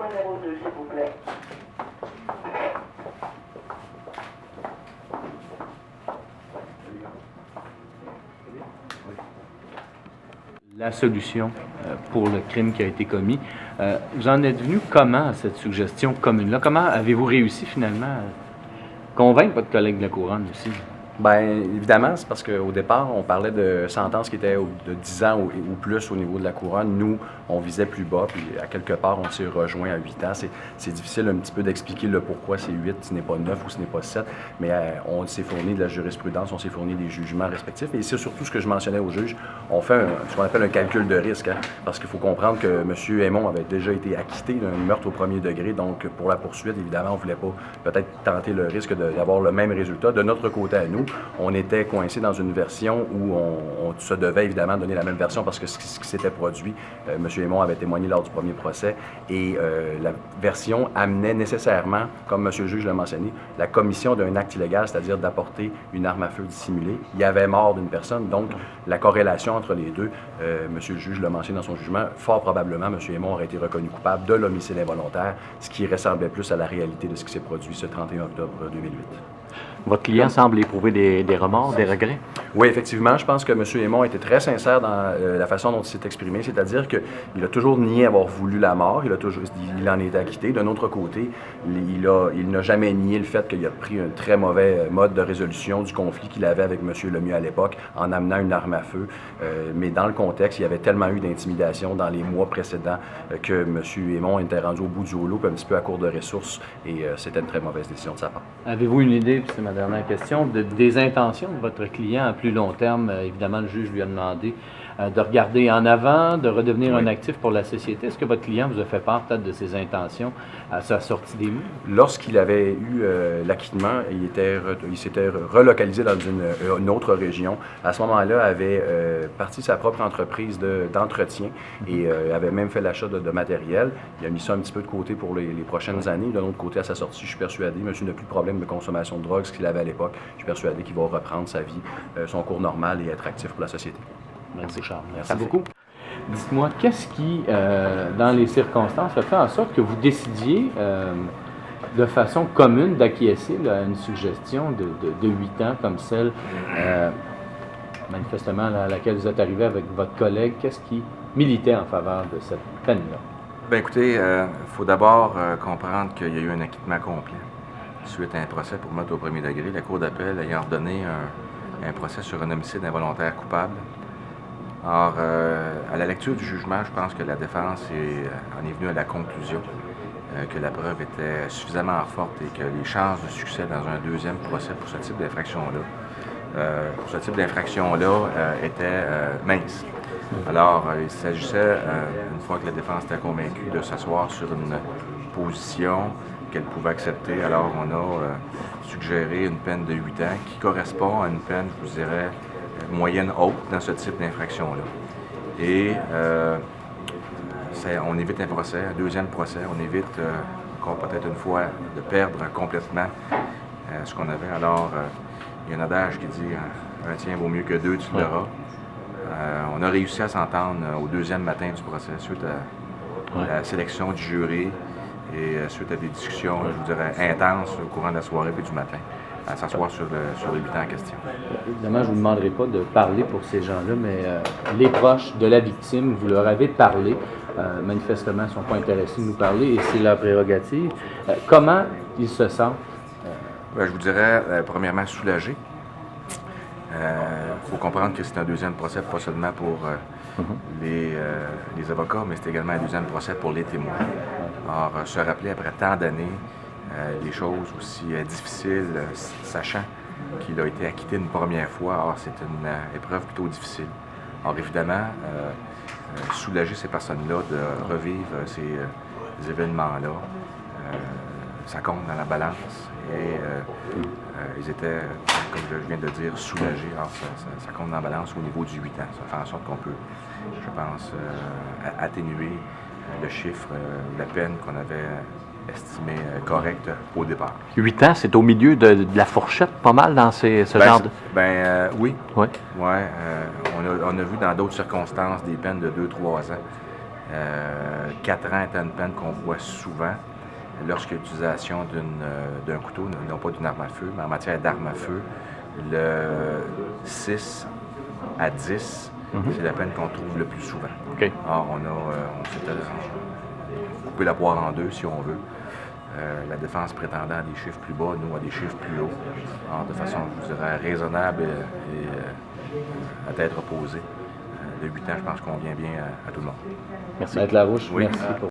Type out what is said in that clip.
numéro 2, s'il vous plaît. La solution pour le crime qui a été commis. Vous en êtes venu comment à cette suggestion commune-là? Comment avez-vous réussi finalement à convaincre votre collègue de la Couronne aussi? Bien, évidemment, c'est parce qu'au départ, on parlait de sentences qui étaient de 10 ans ou plus au niveau de la Couronne. Nous, on visait plus bas, puis à quelque part, on s'est rejoint à 8 ans. C'est difficile un petit peu d'expliquer le pourquoi c'est 8, ce n'est pas 9 ou ce n'est pas 7, mais on s'est fourni de la jurisprudence, on s'est fourni des jugements respectifs. Et c'est surtout ce que je mentionnais aux juges. On fait ce qu'on appelle un calcul de risque, hein, parce qu'il faut comprendre que M. Aymon avait déjà été acquitté d'un meurtre au premier degré. Donc, pour la poursuite, évidemment, on ne voulait pas peut-être tenter le risque d'avoir le même résultat. De notre côté à nous, on était coincé dans une version où on se devait évidemment donner la même version parce que ce qui s'était produit, M. Aymon avait témoigné lors du premier procès et la version amenait nécessairement, comme M. le juge l'a mentionné, la commission d'un acte illégal, c'est-à-dire d'apporter une arme à feu dissimulée. Il y avait mort d'une personne, donc la corrélation entre les deux, M. le juge l'a mentionné dans son jugement, fort probablement M. Aymon aurait été reconnu coupable de l'homicide involontaire, ce qui ressemblait plus à la réalité de ce qui s'est produit ce 31 octobre 2008. Votre client semble éprouver des remords, des regrets? Oui, effectivement. Je pense que M. Aymon a été très sincère dans la façon dont il s'est exprimé, c'est-à-dire qu'il a toujours nié avoir voulu la mort, il en est acquitté. D'un autre côté, il n'a jamais nié le fait qu'il a pris un très mauvais mode de résolution du conflit qu'il avait avec M. Lemieux à l'époque en amenant une arme à feu. Mais dans le contexte, il y avait tellement eu d'intimidation dans les mois précédents que M. Aymon était rendu au bout du rouleau, un petit peu à court de ressources, et c'était une très mauvaise décision de sa part. Avez-vous une idée, puis c'est ma dernière question, des intentions de votre client à plus long terme? Évidemment, le juge lui a demandé de regarder en avant, de redevenir un actif pour la société. Est-ce que votre client vous a fait part peut-être de ses intentions à sa sortie des murs? Lorsqu'il avait eu l'acquittement, il s'était relocalisé dans une autre région. À ce moment-là, avait parti sa propre entreprise d'entretien et avait même fait l'achat de matériel. Il a mis ça un petit peu de côté pour les prochaines années. De l'autre côté, à sa sortie, je suis persuadé, monsieur n'a plus de problème de consommation de drogue, ce qu'il avait à l'époque. Je suis persuadé qu'il va reprendre sa vie, son cours normal et être actif pour la société. Merci, Charles. Merci beaucoup. Dites-moi, qu'est-ce qui, dans les circonstances, a fait en sorte que vous décidiez de façon commune d'acquiescer à une suggestion de 8 ans comme celle, manifestement, à laquelle vous êtes arrivé avec votre collègue? Qu'est-ce qui militait en faveur de cette peine-là? Bien, écoutez, il faut d'abord comprendre qu'il y a eu un acquittement complet suite à un procès pour meurtre au premier degré. La Cour d'appel ayant ordonné un procès sur un homicide involontaire coupable. Or, à la lecture du jugement, je pense que la défense en est venue à la conclusion que la preuve était suffisamment forte et que les chances de succès dans un deuxième procès pour ce type d'infraction-là, étaient minces. Alors, il s'agissait, une fois que la défense était convaincue, de s'asseoir sur une position qu'elle pouvait accepter. Alors, on a suggéré une peine de 8 ans qui correspond à une peine, je vous dirais, moyenne haute dans ce type d'infraction-là. Et on évite un procès, un deuxième procès, on évite encore peut-être une fois de perdre complètement ce qu'on avait. Alors, il y a un adage qui dit « un tien vaut mieux que deux, tu l'auras ». On a réussi à s'entendre au deuxième matin du procès suite à la sélection du jury et suite à des discussions, je vous dirais, intenses au courant de la soirée et du matin, à s'asseoir sur les 8 ans en question. Évidemment, je ne vous demanderai pas de parler pour ces gens-là, mais les proches de la victime, vous leur avez parlé. Manifestement, ils ne sont pas intéressés de nous parler et c'est leur prérogative. Comment ils se sentent? Bien, je vous dirais, premièrement, soulagés. Il faut comprendre que c'est un deuxième procès, pas seulement pour les avocats, mais c'est également un deuxième procès pour les témoins. Or, se rappeler après tant d'années des choses aussi difficiles, sachant qu'il a été acquitté une première fois, or c'est une épreuve plutôt difficile. Or, évidemment, soulager ces personnes-là de revivre ces événements-là, ça compte dans la balance et ils étaient, comme je viens de dire, soulagés. Alors, ça compte dans la balance au niveau du 8 ans. Ça fait en sorte qu'on peut, je pense, atténuer le chiffre, la peine qu'on avait estimée correcte au départ. 8 ans, c'est au milieu de la fourchette, pas mal, dans ce genre de... Oui. Oui. Ouais, on a vu dans d'autres circonstances des peines de 2-3 ans. 4 ans est une peine qu'on voit souvent lorsqu'il y a l'utilisation d'un couteau, non pas d'une arme à feu, mais en matière d'arme à feu. Le 6 à 10, c'est la peine qu'on trouve le plus souvent. OK. Alors, on s'est coupé la poire en deux, si on veut. La défense prétendant à des chiffres plus bas, nous à des chiffres plus hauts. Alors, de façon, je dirais, raisonnable et à tête reposée. De 8 ans, je pense qu'on vient bien à tout le monde. Merci. Maître Larouche, Oui. merci pour